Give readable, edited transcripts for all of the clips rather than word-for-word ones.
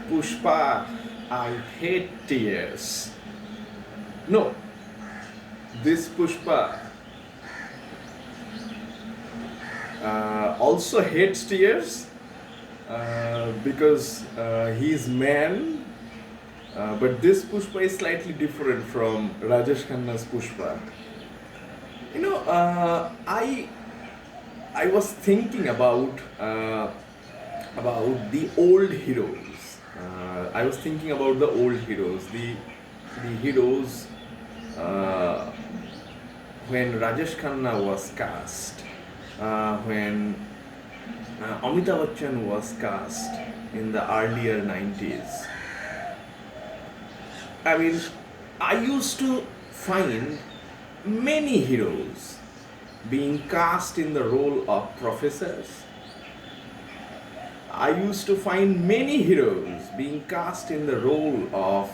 Pushpa, I hate tears. No, this Pushpa also hates tears because he's man. But this Pushpa is slightly different from Rajesh Khanna's Pushpa. You know, I was thinking about the old heroes. I was thinking about the old heroes, the heroes uh, when Rajesh Khanna was cast, when Amitabh Bachchan was cast in the earlier 90s. I mean, I used to find many heroes being cast in the role of professors. I used to find many heroes being cast in the role of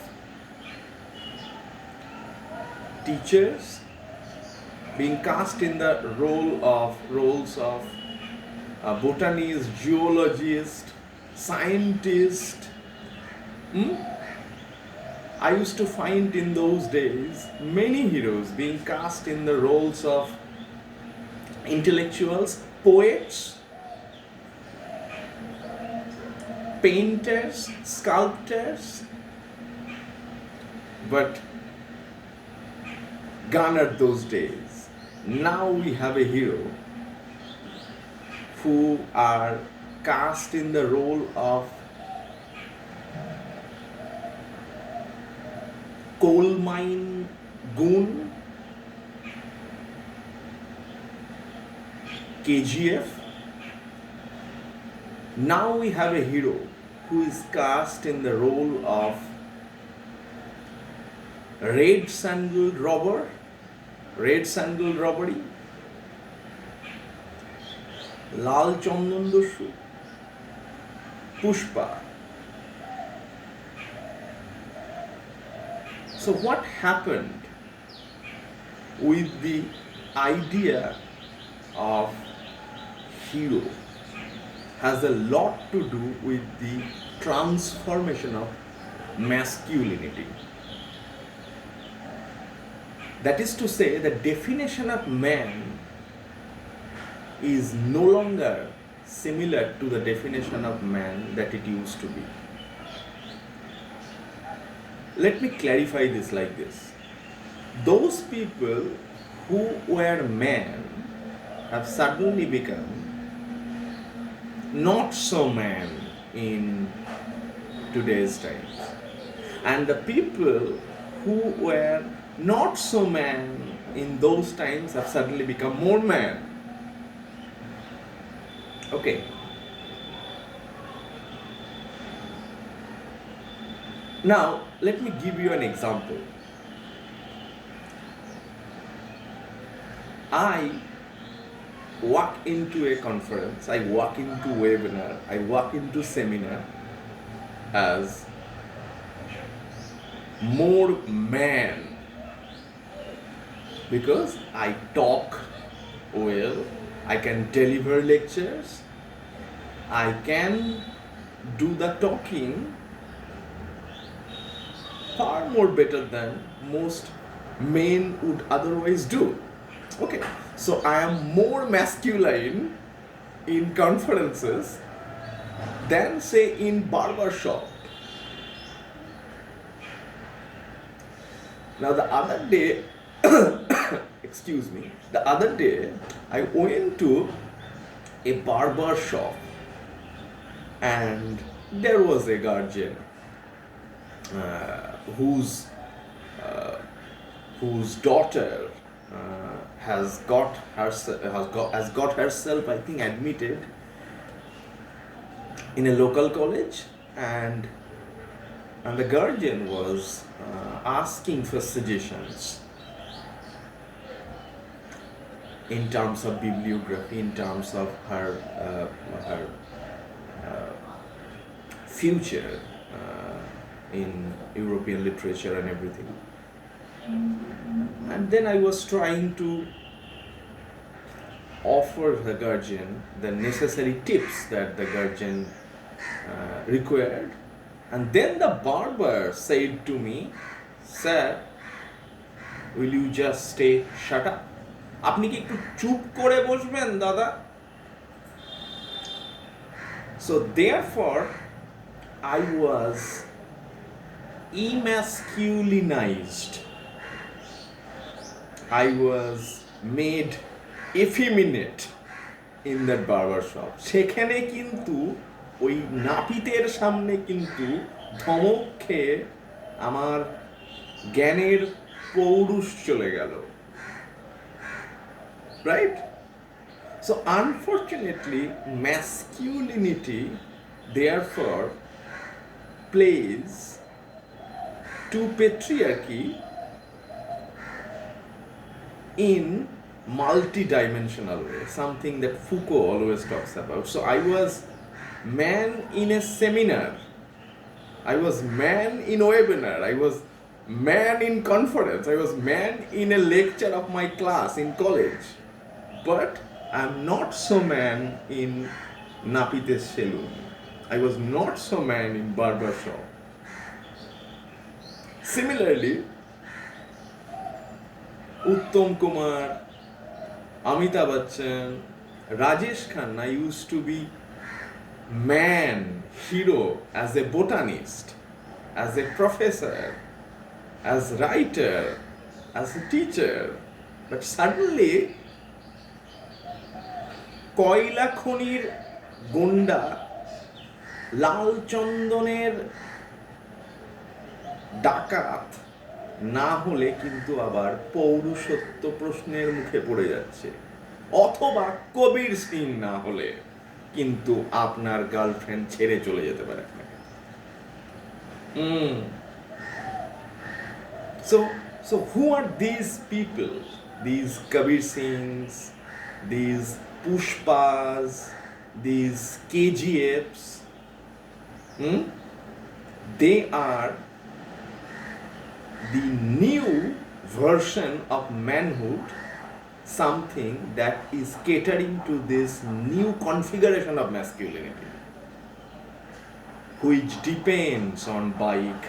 teachers, being cast in the roles of botanist, geologist, scientist. Hmm? I used to find in those days many heroes being cast in the roles of intellectuals, poets, painters, sculptors, but gone are those days. Now we have a hero who are cast in the role of coal mine goon, KGF. Now we have a hero who is cast in the role of red sandal robbery, Lal Chandan Doshu, Pushpa. So what happened with the idea of hero has a lot to do with the transformation of masculinity. That is to say, the definition of man is no longer similar to the definition of man that it used to be. Let me clarify this like this. Those people who were men have suddenly become not so man in today's times. And the people who were not so man in those times have suddenly become more man. Okay. Now, let me give you an example. I walk into a conference, I walk into webinar, I walk into seminar as more man because I talk well, I can deliver lectures, I can do the talking far more better than most men would otherwise do. Okay, so I am more masculine in conferences than say in barber shop. Now the other day, excuse me, the other day I went to a barber shop and there was a guardian whose daughter has got herself, I think, admitted in a local college, and the guardian was asking for suggestions in terms of bibliography, in terms of her future in European literature and everything. And then I was trying to offer the guardian the necessary tips that the guardian required. And then the barber said to me, "Sir, will you just stay shut up? আপনি কি একটু চুপ করে বসবেন দাদা?" So therefore, I was emasculinized. I was made effeminate in that barber shop. সেখানে কিন্তু ওই নাপিতের সামনে কিন্তু ধমক খেয়ে আমার জ্ঞানের পৌরুষ চলে গেল, right? So unfortunately, masculinity therefore plays to patriarchy in multi-dimensional way, something that Foucault always talks about. So I was man in a seminar, I was man in a webinar, I was man in conference, I was man in a lecture of my class in college, but I'm not so man in Napite's saloon. I was not so man in barber shop. Similarly, Uttam Kumar, Amitabh Bachchan, Rajesh Khanna used to be man, hero, as a botanist, as a professor, as writer, as a teacher. But suddenly, কয়লা খনির গন্ডা লাল চন্দনের ডাকাত না হলে কিন্তু আবার পৌরুষত্ব প্রশ্নের মুখে পড়ে যাচ্ছে, অথবা কবির সিং না হলে কিন্তু আপনার গার্লফ্রেন্ড ছেড়ে চলে যেতে পারে আপনাকে। So who are these people? These Kabir Singhs, these Pushpas, these KGFs? They are the new version of manhood, something that is catering to this new configuration of masculinity, which depends on bike,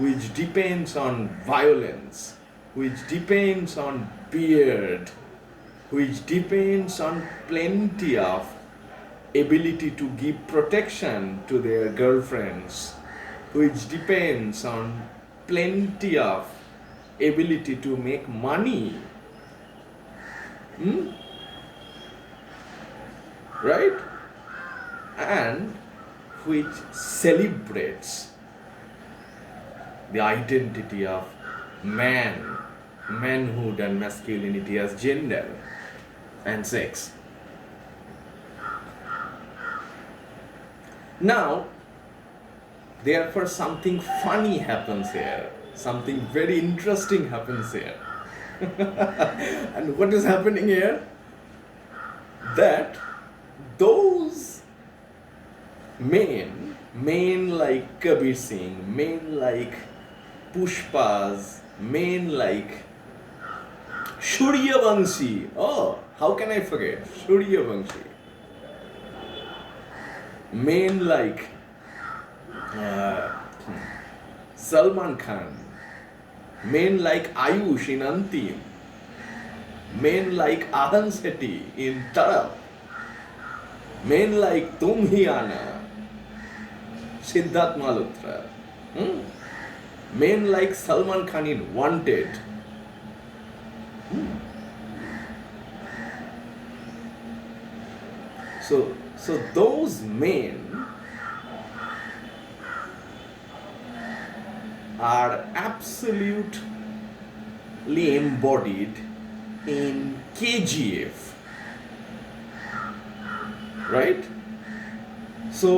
which depends on violence, which depends on beard, which depends on plenty of ability to give protection to their girlfriends, which depends on plenty of ability to make money. Right? And which celebrates the identity of man, manhood and masculinity as gender and sex. Now, therefore, something funny happens here, something very interesting happens here. And what is happening here? That those men like Kabir Singh, men like Pushpas, men like Suryavanshi. Oh, how can I forget Suryavanshi? Men like Salman Khan, men like Ayush in Antim, men like Ahan Sethi in Tarap, men like Tum Hi Aana, Siddharth Malhotra, men like Salman Khan in Wanted. So those men are absolutely embodied in KGF, right? So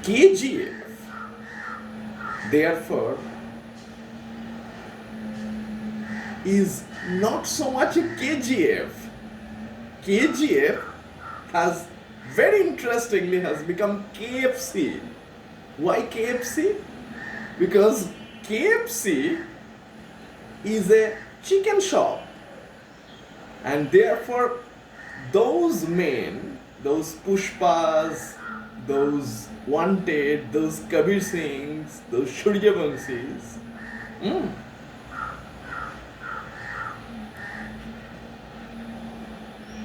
KGF, therefore, is not so much a KGF. KGF has, very interestingly, has become KFC. Why KFC? Because KFC is a chicken shop, and therefore those men, those Pushpas, those Wanted, those Kabir Singhs, those Suryavanshis. Mm.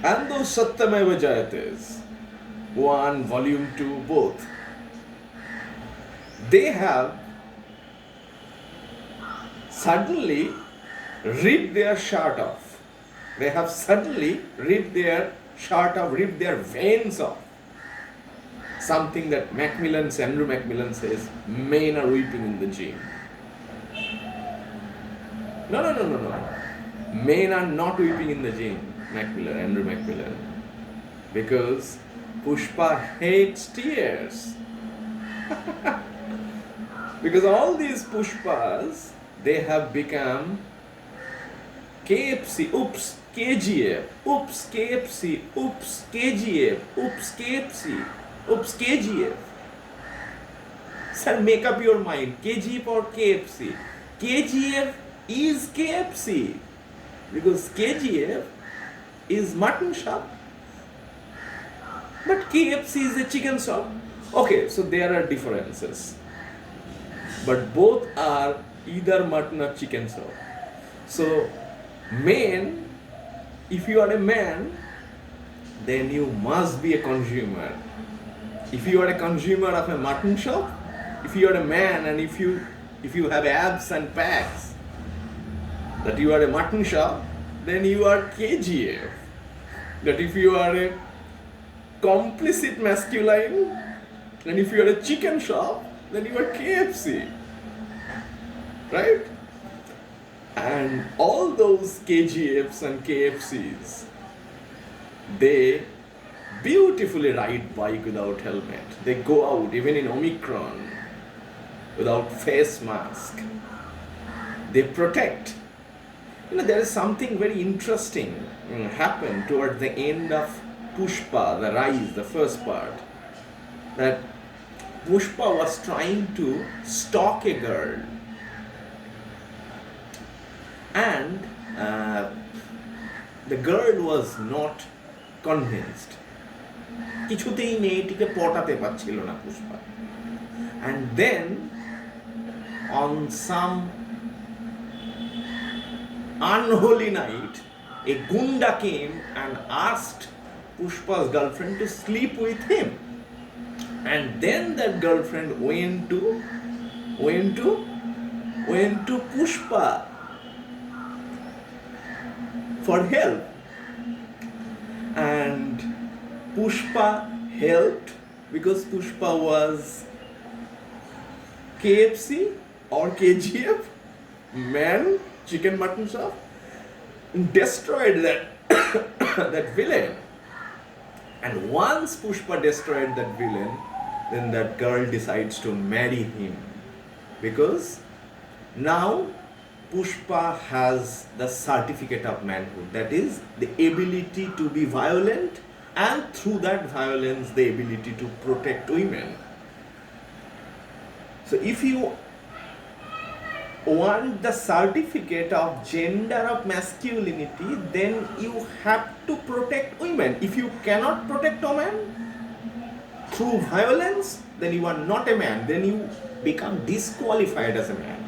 And those Satyameva Jayates, 1, Volume 2, both. They have suddenly ripped their shirt off. They have suddenly ripped their shirt off, ripped their veins off. Something that Andrew Macmillan says, men are weeping in the gym. No. Men are not weeping in the gym, Andrew Macmillan. Because Pushpa hates tears. Because all these Pushpas, they have become KFC, oops, KGF, oops, KFC, oops, KGF, oops, KFC, oops, KGF. Sir, make up your mind, KGF or KFC? KGF is KFC, because KGF is mutton shop, but KFC is a chicken shop. Okay, so there are differences, but both are either mutton or chicken shop. So men, if you are a man, then you must be a consumer. If you are a consumer of a mutton shop, if you are a man and if you have abs and pecs, that you are a mutton shop, then you are KGF. That if you are a complicit masculine, then if you are a chicken shop, then you are KFC. Right? And all those KGFs and KFCs, they beautifully ride bike without helmet. They go out even in Omicron without face mask. They protect. There is something very interesting happened toward the end of Pushpa, the rise, the first part. That Pushpa was trying to stalk a girl. And the girl was not convinced. কিছুতেই মেয়েটিকে পটাতে পারছিল না Pushpa. And then on some unholy night, a gunda came and asked Pushpa's girlfriend to sleep with him. And then that girlfriend went to Pushpa for help. And Pushpa helped because Pushpa was KFC or KGF, man, chicken mutton shop, destroyed that that villain. And once Pushpa destroyed that villain, then that girl decides to marry him, because now Pushpa has the certificate of manhood, that is the ability to be violent, and through that violence the ability to protect women. So if you want the certificate of gender of masculinity, then you have to protect women. If you cannot protect a man through violence, then you are not a man, then you become disqualified as a man.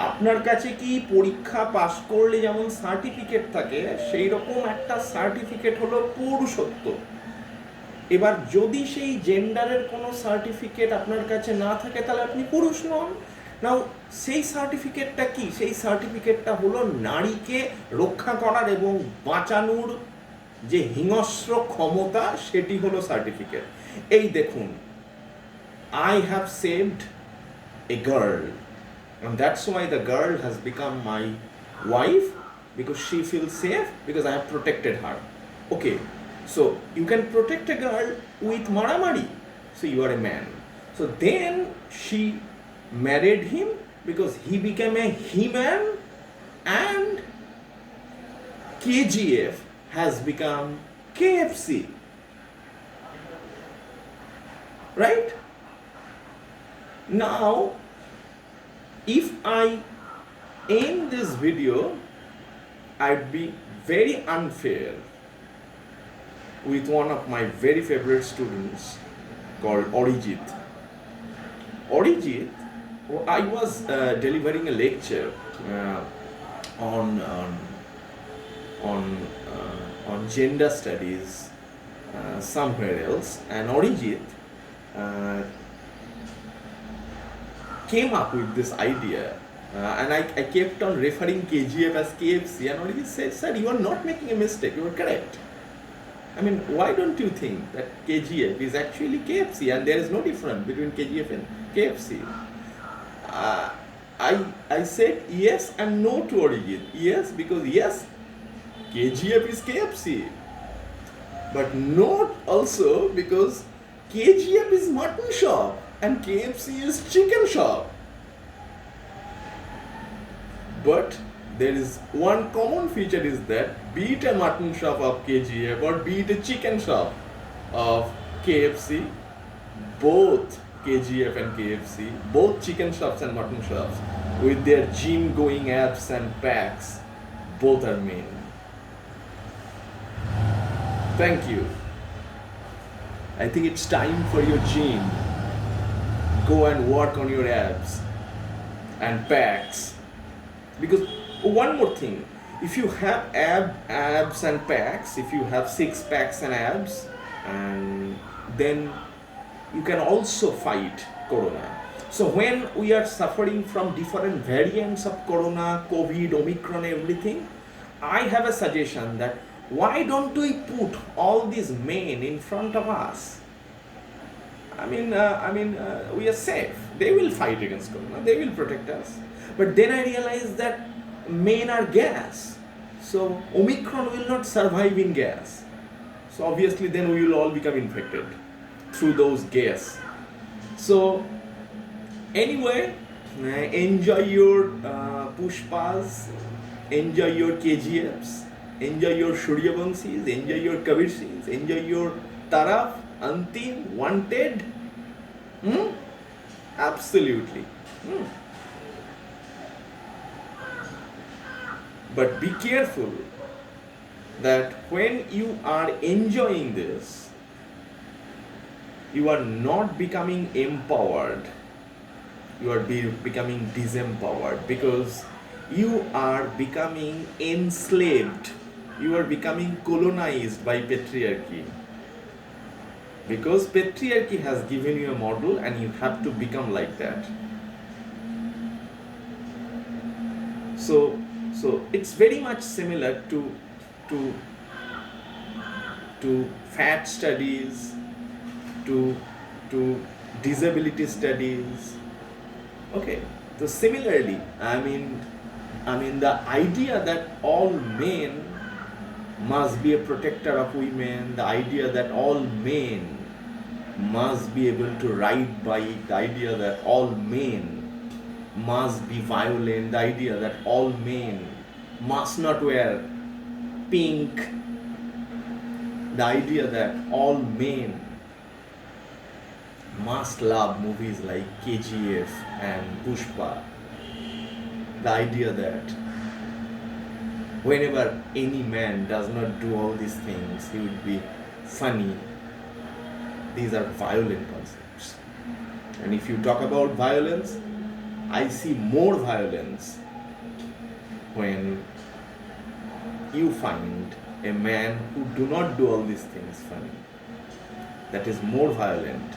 আপনার কাছে কি পরীক্ষা pass করলে যেমন certificate থাকে, সেই রকম একটা সার্টিফিকেট হলো পুরুষত্ব। এবার যদি সেই জেন্ডারের কোনো সার্টিফিকেট আপনার কাছে না থাকে, তাহলে আপনি পুরুষ নন। নাও সেই সার্টিফিকেটটা কি? সেই সার্টিফিকেটটা হলো নারীকে রক্ষা করার এবং বাঁচানোর যে হিংস্র ক্ষমতা, সেটি হলো সার্টিফিকেট। এই দেখুন, I have saved a girl, and that's why the girl has become my wife, because she feels safe, because I have protected her. Okay, so you can protect a girl with maramari, so you are a man. So then she married him because he became a he-man, and KGF has become KFC. Right? Now, if I end this video, I'd be very unfair with one of my very favorite students, called Arijit. Arijit, I was delivering a lecture on on gender studies somewhere else, and Arijit uh, came up with this idea. And I kept on referring KGF as KFC, and Arijit said, "Sir, you are not making a mistake. You are correct. I mean, why don't you think that KGF is actually KFC and there is no difference between KGF and KFC?" Uh, I said yes and no to Arijit. Yes, because yes, KGF is KFC, but not also because KGF is mutton shop and KFC is chicken shop. But there is one common feature, is that be it a mutton shop of KGF or be it a chicken shop of KFC, both KGF and KFC, both chicken shops and mutton shops with their gym going abs and packs, both are men. Thank you. I think it's time for your gym. Go and work on your abs and packs. Because one more thing, if you have abs and packs, if you have six packs and abs, and then you can also fight corona. So when we are suffering from different variants of corona, COVID, Omicron, everything, I have a suggestion that why don't we put all these men in front of us? We are safe. They will fight against corona. They will protect us. But then I realized that men are gas. So Omicron will not survive in gas. So obviously then we will all become infected through those gas. So anyway, enjoy your Pushpas, enjoy your KGFs, enjoy your Suryavanshis, enjoy your Kabir Singhs, enjoy your Taraf, Antim, Wanted. Absolutely. But be careful that when you are enjoying this, you are not becoming empowered, you are becoming disempowered, because you are becoming enslaved, you are becoming colonized by patriarchy. Because patriarchy has given you a model and you have to become like that. So it's very much similar to fat studies, to disability studies. Okay, so similarly, I mean the idea that all men must be a protector of women, the idea that all men must be able to ride bike, the idea that all men must be violent, the idea that all men must not wear pink, the idea that all men must love movies like KGF and Pushpa, the idea that whenever any man does not do all these things, he would be funny. These are violent concepts. And if you talk about violence, I see more violence when you find a man who do not do all these things funny. That is more violent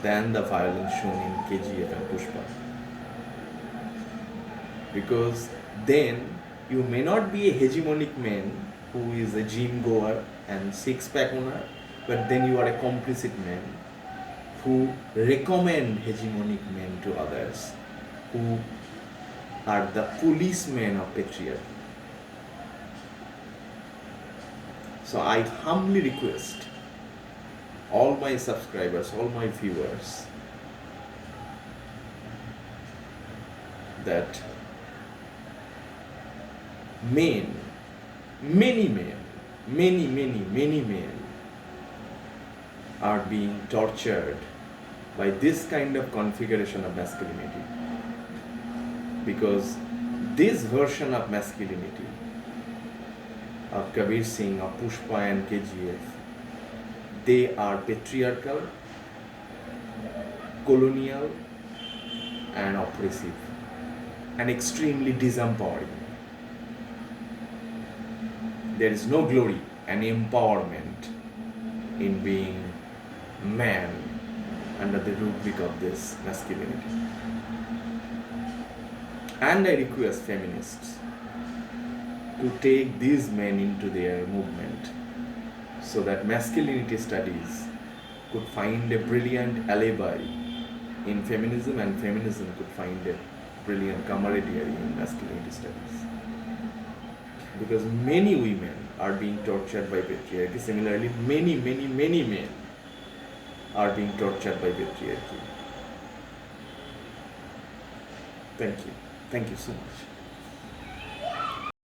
than the violence shown in KGF and Pushpa. Because then you may not be a hegemonic man who is a gym goer and six-pack owner, but then you are a complicit man who recommend hegemonic men to others, who are the policemen of patriarchy. So I humbly request all my subscribers, all my viewers, that many men are being tortured by this kind of configuration of masculinity, because this version of masculinity of Kabir Singh, of Pushpa and KGF, they are patriarchal, colonial and oppressive and extremely disempowering. There is no glory and empowerment in being man under the rubric of this masculinity. And I request feminists to take these men into their movement so that masculinity studies could find a brilliant alibi in feminism and feminism could find a brilliant camaraderie in masculinity studies. Because many women are being tortured by patriarchy. Similarly, many men are being tortured by patriarchy. Thank you. Thank you so much.